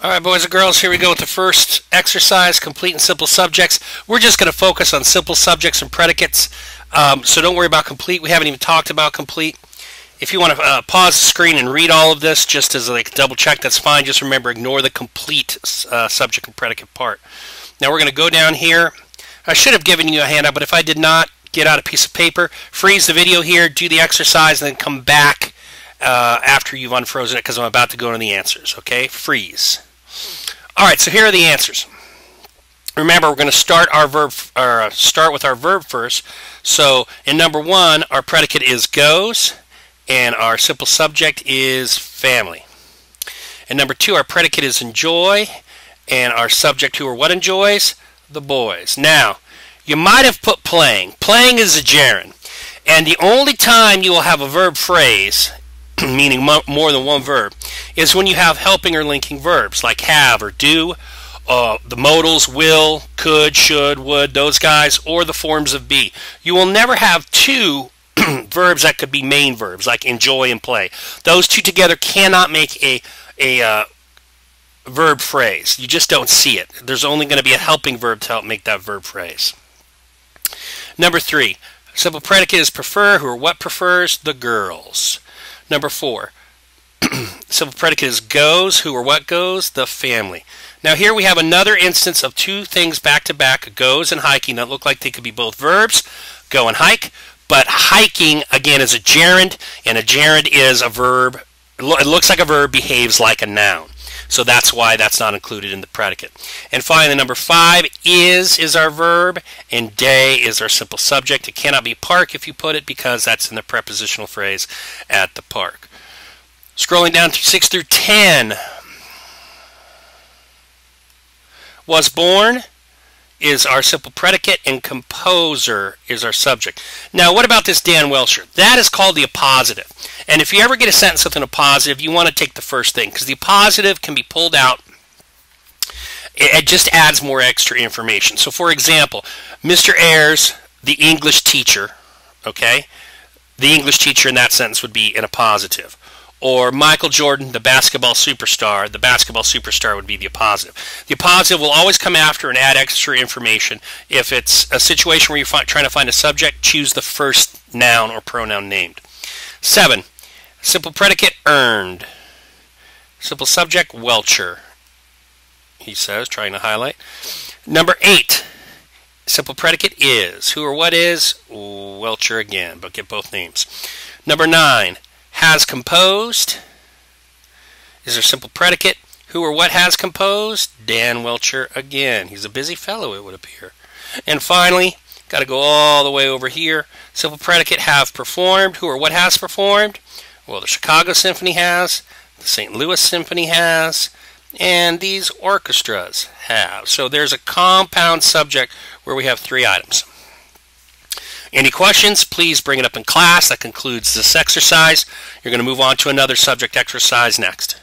All right, boys and girls, here we go with the first exercise, complete and simple subjects. We're just going to focus on simple subjects and predicates, so don't worry about complete. We haven't even talked about complete. If you want to pause the screen and read all of this just as like double check, that's fine. Just remember, ignore the complete subject and predicate part. Now we're going to go down here. I should have given you a handout, but if I did not, get out a piece of paper, freeze the video here, do the exercise, and then come back after you've unfrozen it because I'm about to go into the answers. Okay, freeze. All right, so here are the answers. Remember, we're going to start our verb, start with our verb first. So in number 1, our predicate is goes, and our simple subject is family. In number 2, our predicate is enjoy, and our subject who or what enjoys? The boys. Now, you might have put playing. Playing is a gerund, and the only time you will have a verb phrase, meaning more than one verb, is when you have helping or linking verbs like have or do, the modals will, could, should, would, those guys, or the forms of be. You will never have two verbs that could be main verbs like enjoy and play. Those two together cannot make a verb phrase. You just don't see it. There's only going to be a helping verb to help make that verb phrase. Number 3, simple predicate is prefer, who or what prefers? The girls. Number 4, simple predicate is goes, who or what goes? The family. Now here we have another instance of two things back to back, goes and hiking, that look like they could be both verbs, go and hike, but hiking again is a gerund, and a gerund is a verb. It looks like a verb, behaves like a noun. So that's why that's not included in the predicate. And finally, number 5, is our verb, and day is our simple subject. It cannot be park if you put it because that's in the prepositional phrase at the park. Scrolling down to 6 through 10. Was born is our simple predicate, and composer is our subject. Now, what about this Dan Welcher? That is called the appositive. And if you ever get a sentence with an appositive, you want to take the first thing, because the appositive can be pulled out. It just adds more extra information. So, for example, Mr. Ayres, the English teacher, okay? The English teacher in that sentence would be an appositive. Or Michael Jordan, the basketball superstar would be the appositive. The appositive will always come after and add extra information. If it's a situation where you're trying to find a subject, choose the first noun or pronoun named. 7, simple predicate, earned. Simple subject, Welcher, he says, trying to highlight. Number 8, simple predicate is. Who or what is? Welcher again, but get both names. Number 9, has composed is our simple predicate. Who or what has composed? Dan Welcher again. He's a busy fellow, it would appear. And finally, got to go all the way over here. Simple predicate, have performed. Who or what has performed? Well, the Chicago Symphony has, the St. Louis Symphony has, and these orchestras have. So there's a compound subject where we have 3 items. Any questions, please bring it up in class. That concludes this exercise. You're going to move on to another subject exercise next.